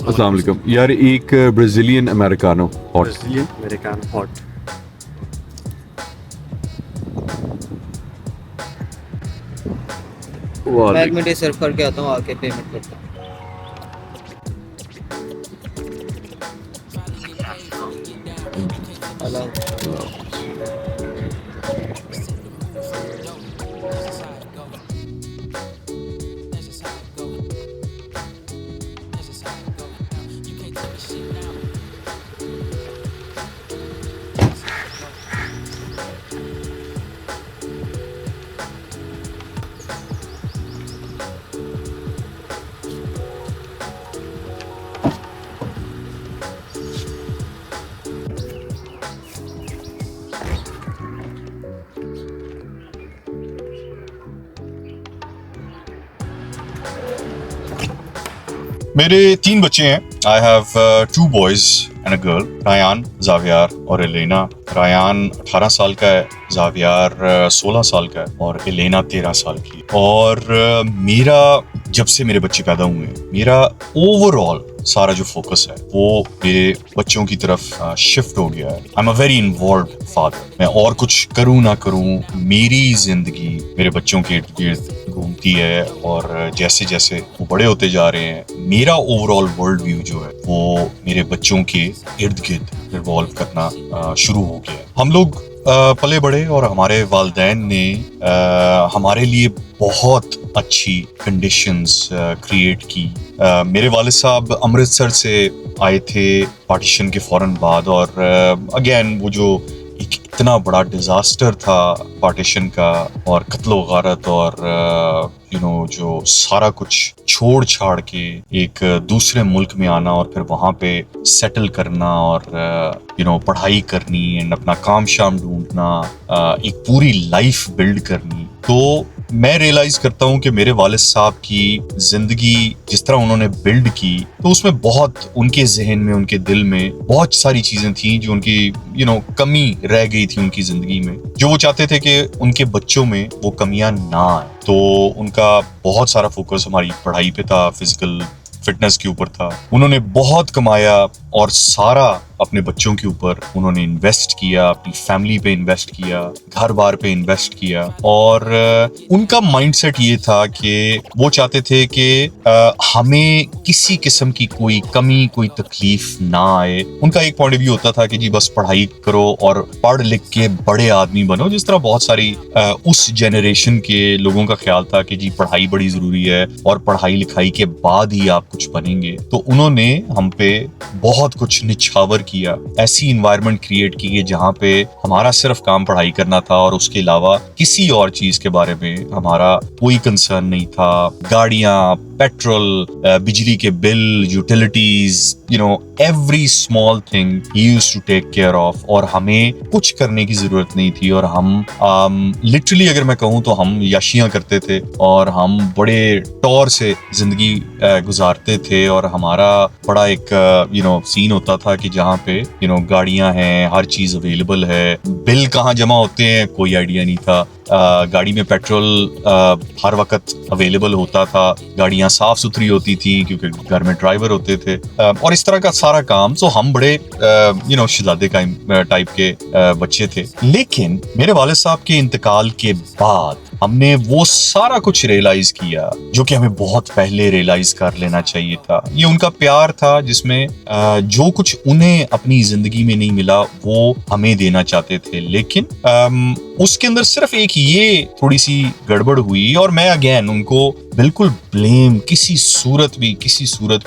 السلام علیکم یار، ایک Brazilian americano hot. Brazilian americano hot. میں ایک منٹ سرف کر کے آتا ہوں، آ کے پیمنٹ کرتا ہوں. میرے 3 بچے ہیں. I have 2 boys and a girl. Rayan, Zavyar اور ایلینا. رایان 18 سال کا ہے، زاویار 16 سال کا ہے اور ایلینا 13 سال کی. اور میرا جب سے میرے بچے پیدا ہوئے ہیں، میرا اوور آل سارا جو فوکس ہے وہ میرے بچوں کی طرف شفٹ ہو گیا ہے. I am a very involved father. میں اور کچھ کروں نہ کروں، میری زندگی میرے بچوں کے ارد گرد گھومتی ہے. اور جیسے جیسے وہ بڑے ہوتے جا رہے ہیں، میرا اوور آل ورلڈ ویو جو ہے وہ میرے بچوں کے ارد گرد ریوالو کرنا شروع ہو گیا ہے. ہم لوگ پلے بڑے اور ہمارے والدین نے ہمارے لیے بہت اچھی کنڈیشنز کریٹ کی. میرے والد صاحب امرتسر سے آئے تھے پارٹیشن کے فوراً بعد، اور اگین وہ جو ایک اتنا بڑا ڈیزاسٹر تھا پارٹیشن کا، اور قتل و غارت، اور جو سارا کچھ چھوڑ چھاڑ کے ایک دوسرے ملک میں آنا اور پھر وہاں پہ سیٹل کرنا اور پڑھائی کرنی اینڈ اپنا کام شام ڈھونڈنا، ایک پوری لائف بلڈ کرنی. تو میں ریئلائز کرتا ہوں کہ میرے والد صاحب کی زندگی جس طرح انہوں نے بلڈ کی، تو اس میں بہت ان کے ذہن میں، ان کے دل میں بہت ساری چیزیں تھیں جو ان کی کمی رہ گئی تھی ان کی زندگی میں، جو وہ چاہتے تھے کہ ان کے بچوں میں وہ کمیاں نہ آئیں. تو ان کا بہت سارا فوکس ہماری پڑھائی پہ تھا، فزیکل فٹنس کے اوپر تھا. انہوں نے بہت کمایا اور سارا اپنے بچوں کے اوپر انہوں نے انویسٹ کیا، اپنی فیملی پہ انویسٹ کیا، گھر بار پہ انویسٹ کیا. اور ان کا مائنڈ سیٹ یہ تھا کہ وہ چاہتے تھے کہ ہمیں کسی قسم کی کوئی کمی، کوئی تکلیف نہ آئے. ان کا ایک پوائنٹ آف ویو ہوتا تھا کہ جی بس پڑھائی کرو اور پڑھ لکھ کے بڑے آدمی بنو، جس طرح بہت ساری اس جنریشن کے لوگوں کا خیال تھا کہ جی پڑھائی بڑی ضروری ہے اور پڑھائی لکھائی کے بعد ہی آپ کچھ بنیں گے. تو انہوں نے ہم پہ بہت کچھ نچھاور کیا، ایسی انوائرمنٹ کریٹ کی کہ جہاں پہ ہمارا صرف کام پڑھائی کرنا تھا اور اس کے علاوہ کسی اور چیز کے بارے میں ہمارا کوئی کنسرن نہیں تھا. گاڑیاں، پیٹرول، بجلی کے bill, utilities, every small thing ہی used to take care of. اور ہمیں کچھ کرنے کی ضرورت نہیں تھی. اور ہم لٹرلی اگر میں کہوں تو ہم یاشیاں کرتے تھے اور ہم بڑے طور سے زندگی گزارتے تھے. اور ہمارا بڑا ایک سین ہوتا تھا کہ جہاں پہ گاڑیاں ہیں، ہر چیز اویلیبل ہے. بل کہاں جمع ہوتے ہیں کوئی آئیڈیا نہیں تھا. گاڑی میں پیٹرول ہر وقت اویلیبل ہوتا تھا. گاڑیاں صاف ستھری ہوتی تھی کیونکہ گھر میں ڈرائیور ہوتے تھے، اور اس طرح کا سارا کام. سو ہم بڑے شہزادے کا ٹائپ کے بچے تھے. لیکن میرے والد صاحب کے انتقال کے بعد ہم نے وہ سارا کچھ ریئلائز کیا جو کہ ہمیں بہت پہلے ریئلائز کر لینا چاہیے تھا. یہ ان کا پیار تھا جس میں جو کچھ انہیں اپنی زندگی میں نہیں ملا وہ ہمیں دینا چاہتے تھے. لیکن اس کے اندر صرف ایک یہ تھوڑی سی گڑبڑ ہوئی، اور میں اگین ان کو بالکل بلیم کسی صورت بھی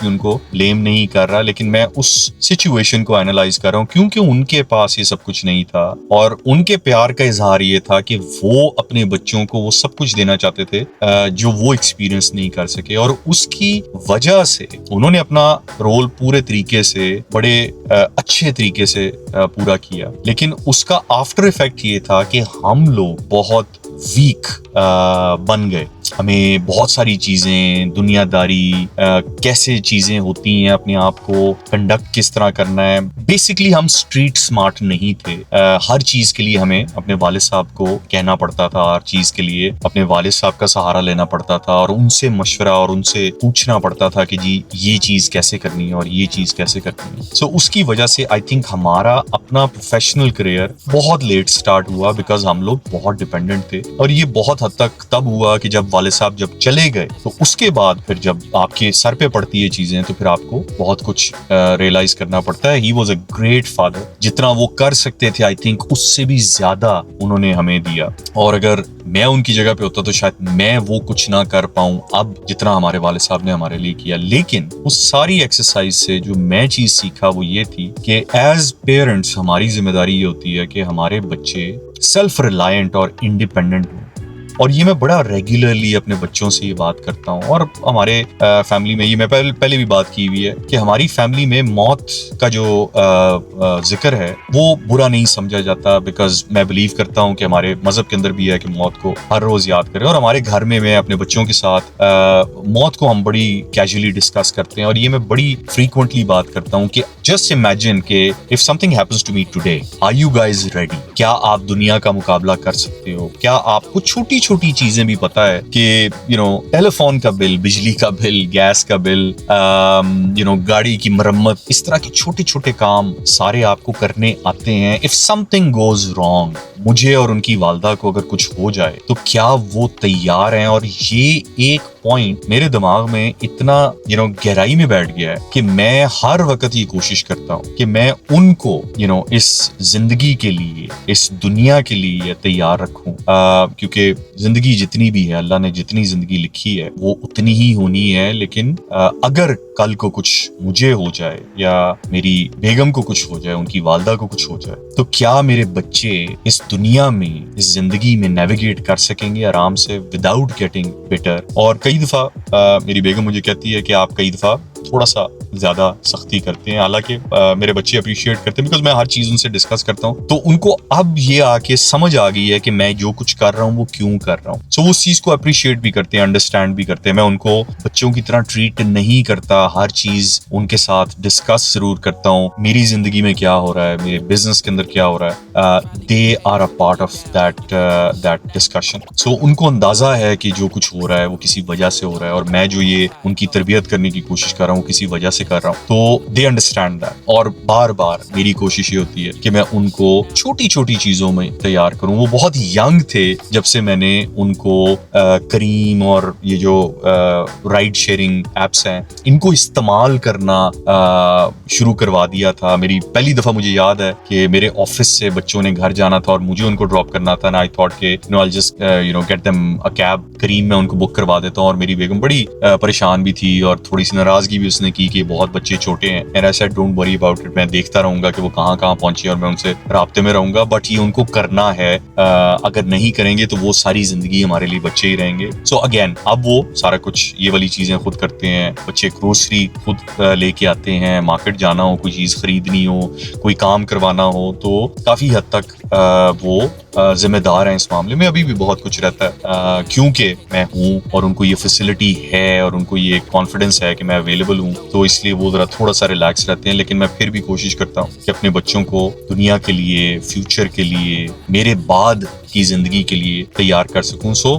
ان کو بلیم نہیں کر رہا، لیکن میں اس سچویشن کو اینالائز کر رہا ہوں کیونکہ ان کے پاس یہ سب کچھ نہیں تھا. اور ان کے پیار کا اظہار یہ تھا کہ وہ اپنے بچوں کو وہ سب کچھ دینا چاہتے تھے جو وہ ایکسپیرینس نہیں کر سکے. اور اس کی وجہ سے انہوں نے اپنا رول پورے طریقے سے، بڑے اچھے طریقے سے پورا کیا. لیکن اس کا آفٹر ایفیکٹ یہ تھا کہ ہم لوگ بہت ویک بن گئے. ہمیں بہت ساری چیزیں دنیا داری کیسے چیزیں ہوتی ہیں, اپنے آپ کو کنڈکٹ کس طرح کرنا ہے. بیسکلی ہم اسٹریٹ اسمارٹ نہیں تھے. ہر چیز کے لیے ہمیں اپنے والد صاحب کو کہنا پڑتا تھا, ہر چیز کے لیے اپنے والد صاحب کا سہارا لینا پڑتا تھا اور ان سے مشورہ اور ان سے پوچھنا پڑتا تھا کہ جی یہ چیز کیسے کرنی ہے اور یہ چیز کیسے کرنی ہے. سو اس کی وجہ سے آئی تھنک ہمارا اپنا پروفیشنل کریئر بہت لیٹ سٹارٹ ہوا, بیکاز ہم لوگ بہت ڈیپینڈنٹ تھے. اور یہ بہت حد تک تب ہوا کہ جب والد صاحب جب چلے گئے تو اس کے بعد پھر جب آپ کے سر پہ پڑتی ہے چیزیں تو پھر آپ کو بہت کچھ ریئلائز کرنا پڑتا ہے. He was a great father. جتنا وہ کر سکتے تھے آئی تھنک اس سے بھی زیادہ انہوں نے ہمیں دیا, اور اگر میں ان کی جگہ پہ ہوتا تو شاید میں وہ کچھ نہ کر پاؤں اب جتنا ہمارے والد صاحب نے ہمارے لیے کیا. لیکن اس ساری ایکسرسائز سے جو میں چیز سیکھا وہ یہ تھی کہ ایز پیرنٹس ہماری ذمہ داری یہ ہوتی ہے کہ ہمارے بچے سیلف ریلائنٹ اور انڈیپینڈنٹ ہوں. اور یہ میں بڑا ریگولرلی اپنے بچوں سے یہ بات کرتا ہوں, اور ہمارے فیملی میں یہ میں پہلے بھی بات کی ہوئی ہے کہ ہماری فیملی میں موت کا جو ذکر ہے وہ برا نہیں سمجھا جاتا, بیکاز میں بلیو کرتا ہوں کہ ہمارے مذہب کے اندر بھی ہے کہ موت کو ہر روز یاد کریں. اور ہمارے گھر میں اپنے بچوں کے ساتھ موت کو ہم بڑی کیجولی ڈسکس کرتے ہیں, اور یہ میں بڑی فریکوینٹلی بات کرتا ہوں کہ جسٹ امیجن کہ if something happens to me today, are you guys ready? کیا آپ دنیا کا مقابلہ کر سکتے ہو؟ کیا آپ کو چھوٹی چھوٹی چیزیں بھی پتا ہے کہ ٹیلی فون کا بل, بجلی کا بل, گیس کا بل, گاڑی کی مرمت, اس طرح کے چھوٹے چھوٹے کام سارے آپ کو کرنے آتے ہیں. If some thing goes wrong, مجھے اور ان کی والدہ کو اگر کچھ ہو جائے تو کیا وہ تیار ہیں؟ اور یہ ایک پوائنٹ میرے دماغ میں اتنا گہرائی میں بیٹھ گیا ہے کہ میں ہر وقت یہ کوشش کرتا ہوں کہ میں ان کو اس زندگی کے لیے, اس دنیا کے لیے تیار رکھوں, کیونکہ زندگی جتنی بھی ہے, اللہ نے جتنی زندگی لکھی ہے وہ اتنی ہی ہونی ہے. لیکن اگر کل کو کچھ مجھے ہو جائے یا میری بیگم کو کچھ ہو جائے, ان کی والدہ کو کچھ ہو جائے, تو کیا میرے بچے اس دنیا میں, اس زندگی میں نیویگیٹ کر سکیں گے آرام سے وداؤٹ گیٹنگ بیٹر؟ اور کئی دفعہ میری بیگم مجھے کہتی ہے کہ آپ کئی دفعہ تھوڑا سا زیادہ سختی کرتے ہیں, حالانکہ میرے بچے اپریشیٹ کرتے ہیں, بیکاز میں ہر چیز ان سے ڈسکس کرتا ہوں, تو ان کو اب یہ آ کے سمجھ آ گئی ہے کہ میں جو کچھ کر رہا ہوں وہ کیوں کر رہا ہوں. سو وہ اس چیز کو اپریشیٹ بھی کرتے ہیں, انڈرسٹینڈ بھی کرتے ہیں. میں ان کو بچوں کی طرح ٹریٹ نہیں کرتا, ہر چیز ان کے ساتھ ڈسکس ضرور کرتا ہوں, میری زندگی میں کیا ہو رہا ہے, میرے بزنس کے اندر کیا ہو رہا ہے. They are a part of that discussion. So ان کو اندازہ ہے کہ جو کچھ ہو رہا ہے وہ کسی وجہ سے ہو رہا ہے, اور میں جو یہ ان کی تربیت کرنے کی کوشش کر رہا ہوں کسی وجہ سے کر رہا ہوں. تو دے انڈرسٹینڈ دیٹ. اور بار بار میری کوشش یہ ہوتی ہے کہ میں ان کو چھوٹی چھوٹی چیزوں میں تیار کروں. وہ بہت ینگ تھے جب سے میں نے ان کو کریم اور یہ جو رائڈ شیئرنگ ایپس ہیں ان کو استعمال کرنا شروع کروا دیا تھا. میری پہلی دفعہ مجھے یاد ہے کہ میرے آفس سے بچوں نے گھر جانا تھا اور مجھے ان کو ڈراپ کرنا تھا, آئی تھاٹ کہ I'll just get them a cab, کریم میں ان کو بک کروا دیتا ہوں. اور میری بیگم بڑی پریشان بھی تھی اور تھوڑی سی ناراضگی بھی اس نے کی کہ بہت بچے چھوٹے ہیں. And I said don't worry about it, میں دیکھتا رہوں گا کہ وہ کہاں کہاں پہنچے اور میں ان سے رابطے میں رہوں گا, بٹ یہ ان کو کرنا ہے. اگر نہیں کریں گے تو وہ ساری زندگی ہمارے لیے بچے ہی رہیں گے. سو اگین اب وہ سارا کچھ یہ والی چیزیں خود کرتے ہیں. بچے گروسری خود لے کے آتے ہیں, مارکیٹ جانا ہو, کوئی چیز خریدنی ہو, کوئی کام کروانا ہو, تو کافی حد تک وہ ذمہ دار ہیں اس معاملے میں. ابھی بھی بہت کچھ رہتا ہے کیونکہ میں ہوں اور ان کو یہ فیسلٹی ہے اور ان کو یہ کانفیڈنس ہے کہ میں اویلیبل ہوں, تو اس لیے وہ ذرا تھوڑا سا ریلیکس رہتے ہیں. لیکن میں پھر بھی کوشش کرتا ہوں کہ اپنے بچوں کو دنیا کے لیے, فیوچر کے لیے, میرے بعد کی زندگی کے لیے تیار کر سکوں. سو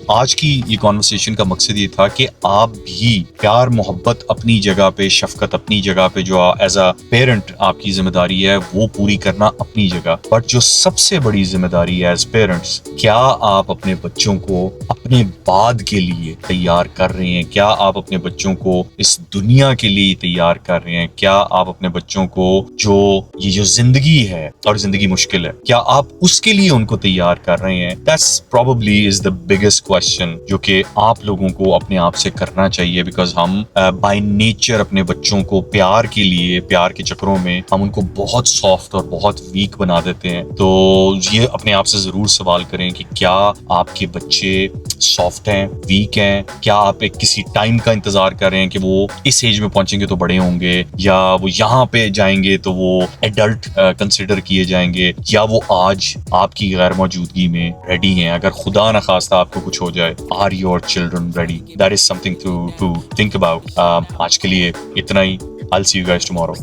آج کی یہ کانورسیشن کا مقصد یہ تھا کہ آپ بھی پیار محبت اپنی جگہ پہ, شفقت اپنی جگہ پہ, جو ایز اے پیرنٹ آپ کی ذمہ داری ہے وہ پوری کرنا اپنی جگہ, بٹ جو سب سے بڑی ذمہ داری ہے ایز پیرنٹس, کیا آپ اپنے بچوں کو اپنے بعد کے لیے تیار کر رہے ہیں؟ کیا آپ اپنے بچوں کو اس دنیا کے لیے تیار کر رہے ہیں؟ کیا آپ اپنے بچوں کو یہ جو زندگی ہے اور زندگی مشکل ہے, کیا آپ اس کے لیے ان کو تیار کر رہے ہیں؟ That's probably is the biggest question جو کہ آپ لوگوں کو اپنے آپ سے کرنا چاہیے, بیکاز ہم بائی نیچر اپنے بچوں کو پیار کے لیے, پیار کے چکروں میں ہم ان کو بہت سافٹ اور بہت ویک بنا دیتے ہیں. تو یہ اپنے آپ سے ضرور سوال کریں کہ کیا آپ کے بچے سافٹ ہیں, ویک ہیں, کیا آپ ایک کسی ٹائم کا انتظار کر رہے ہیں کہ وہ اس ایج میں پہنچیں گے تو بڑے ہوں گے, یا وہ یہاں پہ جائیں گے تو وہ ایڈلٹ کنسیڈر کیے جائیں گے, یا وہ آج آپ کی غیر موجودگی میں ریڈی ہیں اگر خدا نخواستہ آپ کو کچھ ہو جائے. Are your children ready? That is something to think about. آج کے لیے اتنا ہی. I'll see you guys tomorrow.